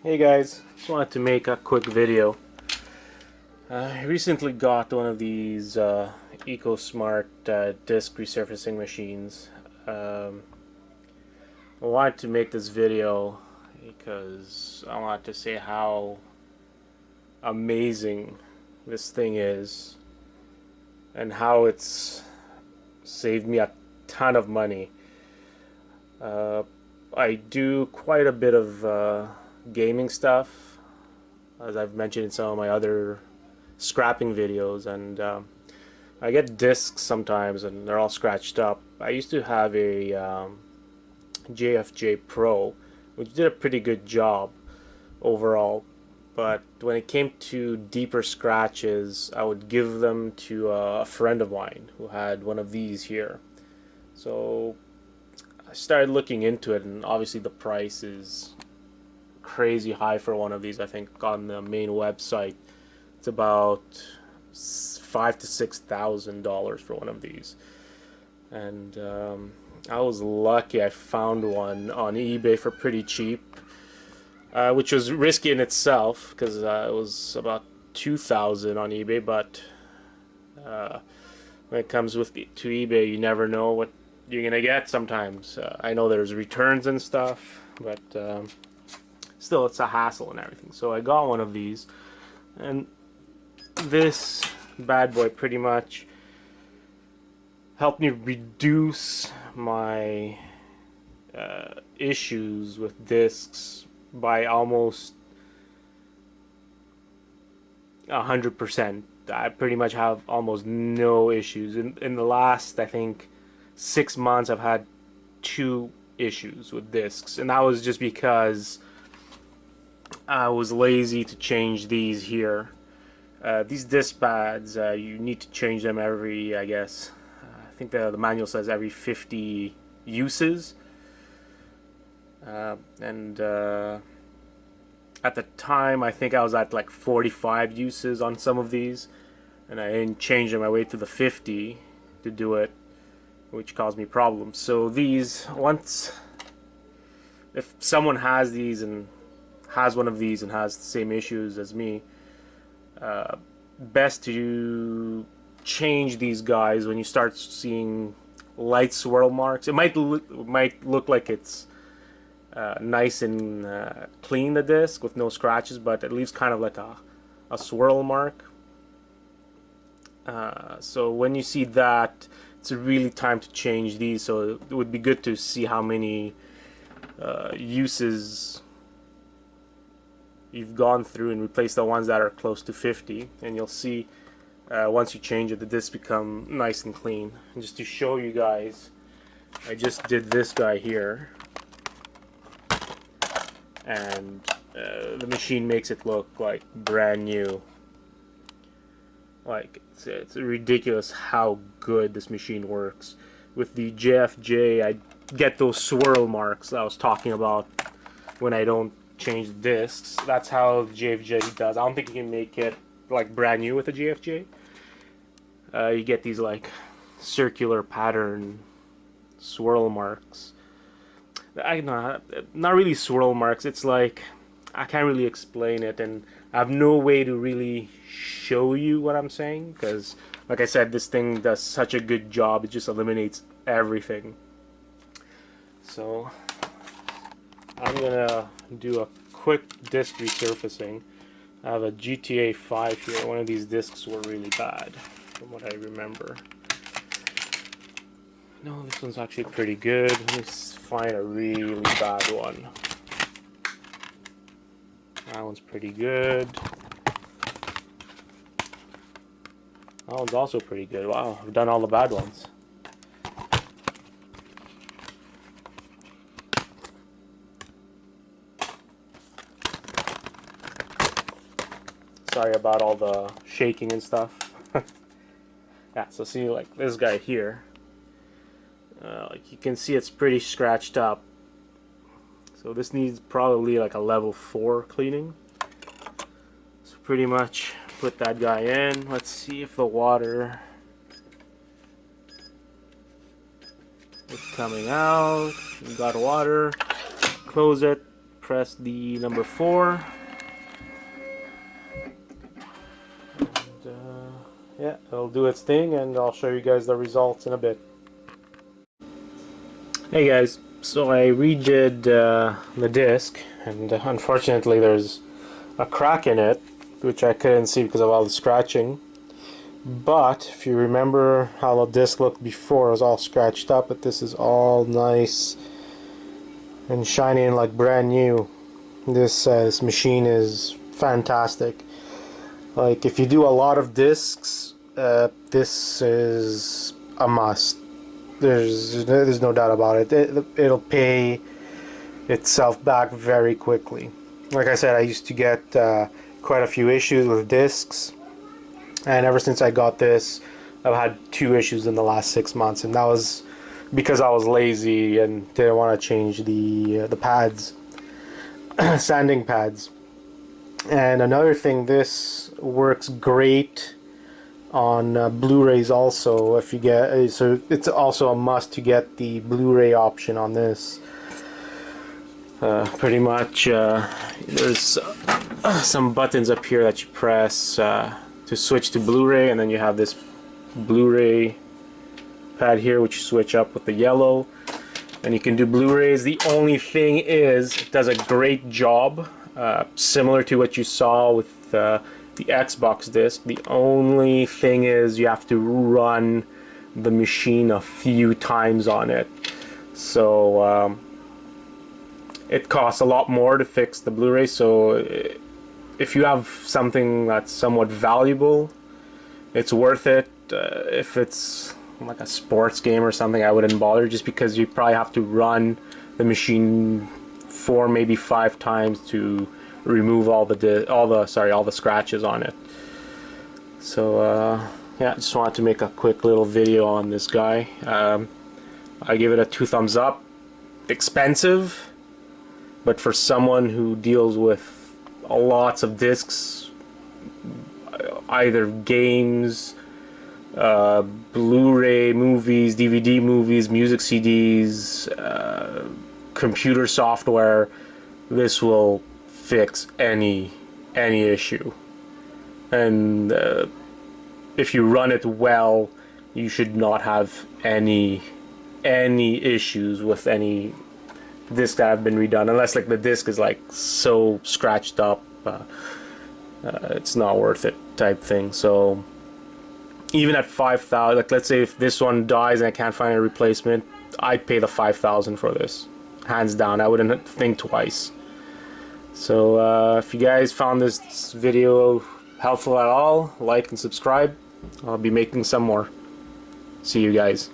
Hey guys, just wanted to make a quick video. I recently got one of these EcoSmart disc resurfacing machines. I wanted to make this video because I wanted to say how amazing this thing is and how it's saved me a ton of money. Uh, I do quite a bit of gaming stuff, as I've mentioned in some of my other scrapping videos, and I get discs sometimes and they're all scratched up. I used to have a JFJ Pro, which did a pretty good job overall, but when it came to deeper scratches, I would give them to a friend of mine who had one of these here. So I started looking into it, and obviously the price is crazy high for one of these. I think on the main website it's about $5,000 to $6,000 for one of these, and I was lucky. I found one on eBay for pretty cheap, which was risky in itself because it was about 2,000 on eBay. But when it comes to eBay, you never know what you're gonna get. Sometimes I know there's returns and stuff, but still, it's a hassle and everything. So I got one of these, and this bad boy pretty much helped me reduce my issues with discs by almost 100%. I pretty much have almost no issues. In the last, I think, 6 months, I've had 2 issues with discs, and that was just because I was lazy to change these here. These disc pads, you need to change them every, I guess, I think the manual says every 50 uses. And at the time, I think I was at like 45 uses on some of these, and I didn't change them. I waited to the 50 to do it, which caused me problems. So these, if someone has these and has one of these and has the same issues as me, best to change these guys when you start seeing light swirl marks. It might look like it's nice and clean, the disc with no scratches, but it leaves kind of like a swirl mark. So when you see that, it's really time to change these. So it would be good to see how many uses you've gone through and replace the ones that are close to 50, and you'll see once you change it, the discs become nice and clean. And just to show you guys, I just did this guy here, and the machine makes it look like brand new. Like it's ridiculous how good this machine works. With the JFJ, I get those swirl marks I was talking about when I don't change the discs. That's how the JFJ does. I don't think you can make it like brand new with a JFJ. You get these like circular pattern swirl marks. Not really swirl marks. It's like, I can't really explain it, and I have no way to really show you what I'm saying because, like I said, this thing does such a good job. It just eliminates everything. So I'm gonna do a quick disc resurfacing. I have a GTA 5 here. One of these discs were really bad, from what I remember. No, this one's actually pretty good. Let me find a really bad one. That one's pretty good. That one's also pretty good. Wow, I've done all the bad ones. Sorry about all the shaking and stuff. Yeah, so see, like this guy here, like you can see it's pretty scratched up. So this needs probably like a level 4 cleaning. So pretty much put that guy in. Let's see if the water is coming out. You got water. Close it. press the number 4. And, yeah, it'll do its thing, and I'll show you guys the results in a bit. Hey guys, so I redid the disc, and unfortunately there's a crack in it, which I couldn't see because of all the scratching. But if you remember how the disc looked before, it was all scratched up, but this is all nice and shiny and like brand new. This machine is fantastic. Like, if you do a lot of discs, this is a must. There's no doubt about it. It'll pay itself back very quickly. Like I said, I used to get quite a few issues with discs, and ever since I got this, I've had 2 issues in the last 6 months, and that was because I was lazy and didn't want to change the pads, sanding pads. And another thing, this works great on Blu-rays also. If you get, so it's also a must to get the Blu-ray option on this. Pretty much there's some buttons up here that you press to switch to Blu-ray, and then you have this Blu-ray pad here which you switch up with the yellow, and you can do Blu-rays. The only thing is, it does a great job, similar to what you saw with the Xbox disc. The only thing is you have to run the machine a few times on it, so it costs a lot more to fix the Blu-ray. So if you have something that's somewhat valuable, it's worth it. If it's like a sports game or something, I wouldn't bother, just because you probably have to run the machine 4, maybe 5 times to remove all the scratches on it. So yeah, I just wanted to make a quick little video on this guy. I give it a 2 thumbs up. Expensive, but for someone who deals with lots of discs, either games, Blu-ray movies, DVD movies, music CDs, computer software, this will fix any issue. And if you run it well, you should not have any issues with any discs that have been redone, unless like the disc is like so scratched up, it's not worth it type thing. So even at 5,000, like let's say if this one dies and I can't find a replacement, I'd pay the 5,000 for this, hands down. I wouldn't think twice. So if you guys found this video helpful at all, like and subscribe. I'll be making some more. See you guys.